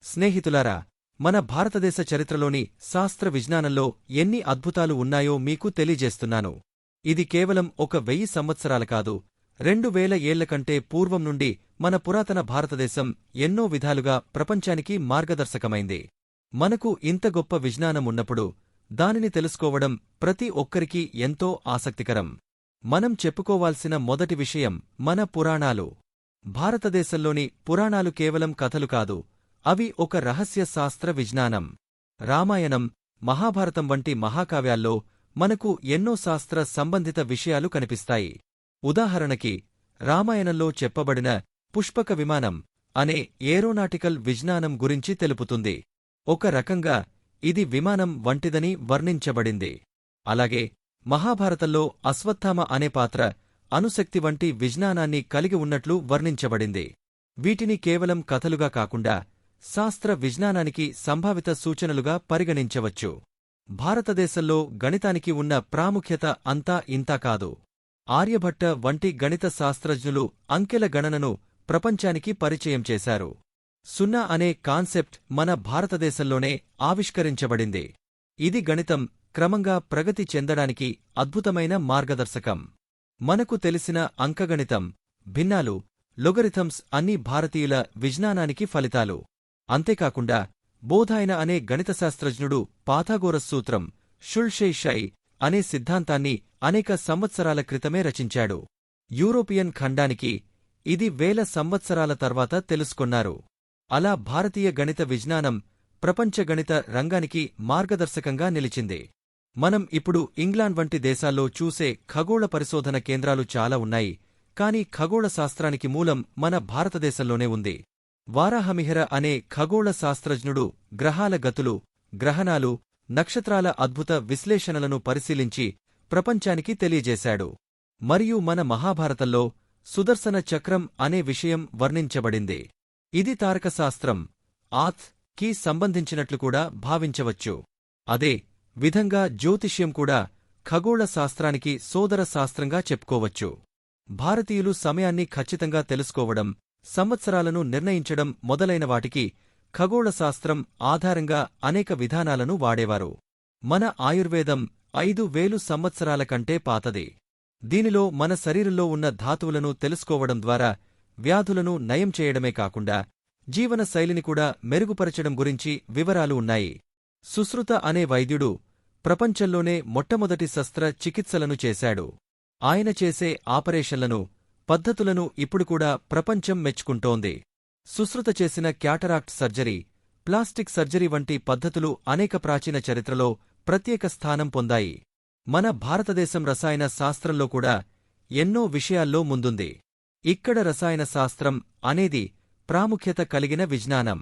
స్నేహితులారా, మన భారతదేశ చరిత్రలోని శాస్త్ర విజ్ఞానంలో ఎన్ని అద్భుతాలు ఉన్నాయో మీకు తెలియజేస్తున్నాను. ఇది కేవలం 1000 సంవత్సరాల కాదు, 2000 ఏళ్ల కంటే పూర్వం నుండి మన పురాతన భారతదేశం ఎన్నో విధాలుగా ప్రపంచానికి మార్గదర్శకమైంది. మనకు ఇంత గొప్ప విజ్ఞానం ఉన్నప్పుడు దానిని తెలుసుకోవడం ప్రతి ఒక్కరికీ ఎంతో ఆసక్తికరం. మనం చెప్పుకోవాల్సిన మొదటి విషయం మన పురాణాలు. భారతదేశంలోని పురాణాలు కేవలం కథలు కాదు, అవి ఒక రహస్య శాస్త్ర విజ్ఞానం. రామాయణం, మహాభారతం వంటి మహాకావ్యాల్లో మనకు ఎన్నో శాస్త్ర సంబంధిత విషయాలు కనిపిస్తాయి. ఉదాహరణకి, రామాయణంలో చెప్పబడిన పుష్పక విమానం అనే ఏరోనాటికల్ విజ్ఞానం గురించి తెలుపుతుంది. ఒక రకంగా ఇది విమానం వంటిదని వర్ణించబడింది. అలాగే మహాభారతంలో అశ్వత్థామ అనే పాత్ర అణుశక్తి వంటి విజ్ఞానాన్ని కలిగి ఉన్నట్లు వర్ణించబడింది. వీటిని కేవలం కథలుగా కాకుండా శాస్త్ర విజ్ఞానానికి సంభావిత సూచనలుగా పరిగణించవచ్చు. భారతదేశంలో గణితానికి ఉన్న ప్రాముఖ్యత అంతా ఇంతా కాదు. ఆర్యభట్ట వంటి గణిత శాస్త్రజ్ఞులు అంకెల గణనను ప్రపంచానికి పరిచయం చేశారు. సున్నా అనే కాన్సెప్ట్ మన భారతదేశంలోనే ఆవిష్కరించబడింది. ఇది గణితం క్రమంగా ప్రగతి చెందడానికి అద్భుతమైన మార్గదర్శకం. మనకు తెలిసిన అంకగణితం, భిన్నాలు, లొగరిథమ్స్ అన్నీ భారతీయుల విజ్ఞానానికి ఫలితాలు. అంతేకాకుండా బోధాయన అనే గణితశాస్త్రజ్ఞుడు పాథాగోరస్ సూత్రం, షుల్షై షై అనే సిద్ధాంతాన్ని అనేక సంవత్సరాల క్రితమే రచించాడు. యూరోపియన్ ఖండానికి ఇది వేల సంవత్సరాల తర్వాత తెలుసుకొన్నారు. అలా భారతీయ గణిత విజ్ఞానం ప్రపంచ గణిత రంగానికి మార్గదర్శకంగా నిలిచింది. మనం ఇప్పుడు ఇంగ్లాండ్ వంటి దేశాల్లో చూసే ఖగోళ పరిశోధన కేంద్రాలు చాలా ఉన్నాయి, కాని ఖగోళ శాస్త్రానికి మూలం మన భారతదేశంలోనే ఉంది. వారాహమిహిర అనే ఖగోళ శాస్త్రజ్ఞుడు గ్రహాల గతులు, గ్రహణాలు, నక్షత్రాల అద్భుత విశ్లేషణలను పరిశీలించి ప్రపంచానికి తెలియజేశాడు. మరియు మన మహాభారతంలో సుదర్శన చక్రం అనే విషయం వర్ణించబడింది. ఇది తారకశాస్త్రం, ఆత్ కి సంబంధించినట్లు కూడా భావించవచ్చు. అదే విధంగా జ్యోతిష్యం కూడా ఖగోళ శాస్త్రానికి సోదర శాస్త్రంగా చెప్పుకోవచ్చు. భారతీయులు సమయాన్ని ఖచ్చితంగా తెలుసుకోవడం, సంవత్సరాలను నిర్ణయించడం మొదలైన వాటికి ఖగోళ శాస్త్రం ఆధారంగా అనేక విధానాలను వాడేవారు. మన ఆయుర్వేదం 5000 సంవత్సరాల కంటే పాతది. దీనిలో మన శరీరంలో ఉన్న ధాతువులను తెలుసుకోవడం ద్వారా వ్యాధులను నయం చేయడమే కాకుండా జీవన శైలిని కూడా మెరుగుపరచడం గురించి వివరాలు ఉన్నాయి. సుశ్రుత అనే వైద్యుడు ప్రపంచంలోనే మొట్టమొదటి శస్త్ర చికిత్సలను చేశాడు. ఆయన చేసే ఆపరేషన్లను, పద్ధతులను ఇప్పుడు కూడా ప్రపంచం మెచ్చుకుంటోంది. సుశ్రుత చేసిన క్యాటరాక్ట్ సర్జరీ, ప్లాస్టిక్ సర్జరీ వంటి పద్ధతులు అనేక ప్రాచీన చరిత్రలో ప్రత్యేక స్థానం పొందాయి. మన భారతదేశం రసాయన శాస్త్రంలో కూడా ఎన్నో విషయాల్లో ముందుంది. ఇక్కడ రసాయన శాస్త్రం అనేది ప్రాముఖ్యత కలిగిన విజ్ఞానం.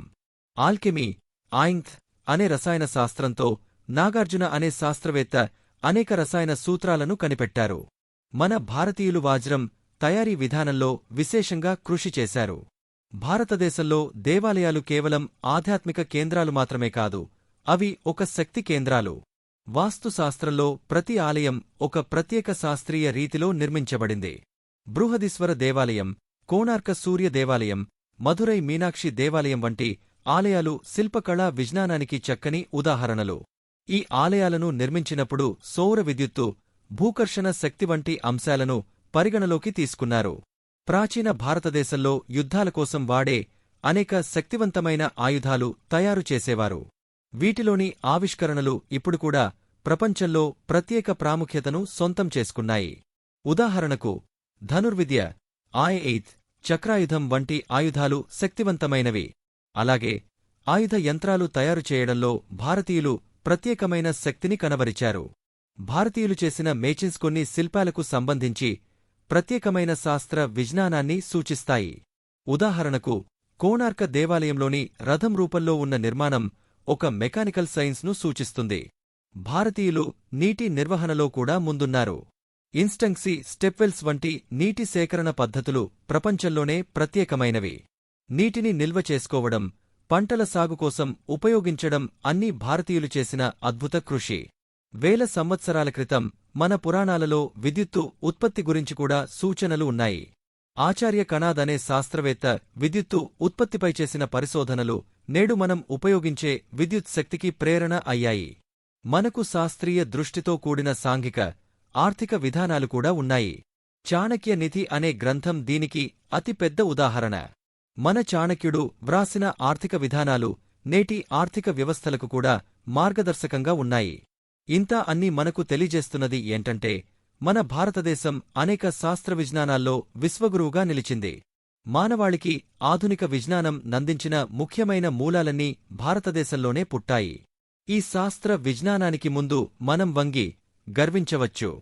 ఆల్కెమీ, ఆయింగ్త్ అనే రసాయన శాస్త్రంతో నాగార్జున అనే శాస్త్రవేత్త అనేక రసాయన సూత్రాలను కనిపెట్టారు. మన భారతీయులు వజ్రం తయారీ విధానంలో విశేషంగా కృషి చేశారు. భారతదేశంలో దేవాలయాలు కేవలం ఆధ్యాత్మిక కేంద్రాలు మాత్రమే కాదు, అవి ఒక శక్తి కేంద్రాలు. వాస్తుశాస్త్రంలో ప్రతి ఆలయం ఒక ప్రత్యేక శాస్త్రీయ రీతిలో నిర్మించబడింది. బృహదీశ్వర దేవాలయం, కోణార్క సూర్య దేవాలయం, మధురై మీనాక్షి దేవాలయం వంటి ఆలయాలు శిల్పకళా విజ్ఞానానికి చక్కని ఉదాహరణలు. ఈ ఆలయాలను నిర్మించినప్పుడు సౌర విద్యుత్తు, భూకర్షణ శక్తి వంటి అంశాలను పరిగణలోకి తీసుకున్నారు. ప్రాచీన భారతదేశంలో యుద్ధాల కోసం వాడే అనేక శక్తివంతమైన ఆయుధాలు తయారు చేసేవారు. వీటిలోని ఆవిష్కరణలు ఇప్పుడు కూడా ప్రపంచంలో ప్రత్యేక ప్రాముఖ్యతను సొంతం చేసుకున్నాయి. ఉదాహరణకు ధనుర్విద్య, ఆయ-8 చక్రాయుధం వంటి ఆయుధాలు శక్తివంతమైనవి. అలాగే ఆయుధ యంత్రాలు తయారు చేయడంలో భారతీయులు ప్రత్యేకమైన శక్తిని కనబరిచారు. భారతీయులు చేసిన మేచిన్స్ కొన్ని శిల్పాలకు సంబంధించి ప్రత్యేకమైన శాస్త్ర విజ్ఞానాన్ని సూచిస్తాయి. ఉదాహరణకు కోణార్క దేవాలయంలోని రథం రూపంలో ఉన్న నిర్మాణం ఒక మెకానికల్ సైన్స్ను సూచిస్తుంది. భారతీయులు నీటి నిర్వహణలో కూడా ముందున్నారు. ఇన్స్టంక్సీ, స్టెప్వెల్స్ వంటి నీటి సేకరణ పద్ధతులు ప్రపంచంలోనే ప్రత్యేకమైనవి. నీటిని నిల్వ చేసుకోవడం, పంటల సాగు కోసం ఉపయోగించడం అన్నీ భారతీయులు చేసిన అద్భుత కృషి. వేల సంవత్సరాల క్రితం మన పురాణాలలో విద్యుత్తు ఉత్పత్తి గురించి కూడా సూచనలు ఉన్నాయి. ఆచార్య కణాద్ అనే శాస్త్రవేత్త విద్యుత్తు ఉత్పత్తిపై చేసిన పరిశోధనలు నేడు మనం ఉపయోగించే విద్యుత్ శక్తికి ప్రేరణ అయ్యాయి. మనకు శాస్త్రీయ దృష్టితో కూడిన సాంఘిక, ఆర్థిక విధానాలు కూడా ఉన్నాయి. చాణక్య నిధి అనే గ్రంథం దీనికి అతి పెద్ద ఉదాహరణ. మన చాణక్యుడు వ్రాసిన ఆర్థిక విధానాలు నేటి ఆర్థిక వ్యవస్థలకు కూడా మార్గదర్శకంగా ఉన్నాయి. ఇంతా అన్నీ మనకు తెలియజేస్తున్నది ఏంటంటే, మన భారతదేశం అనేక శాస్త్ర విజ్ఞానాల్లో విశ్వగురువుగా నిలిచింది. మానవాళికి ఆధునిక విజ్ఞానం నందించిన ముఖ్యమైన మూలాలన్నీ భారతదేశంలోనే పుట్టాయి. ఈ శాస్త్ర విజ్ఞానానికి ముందు మనం వంగి గర్వించవచ్చు.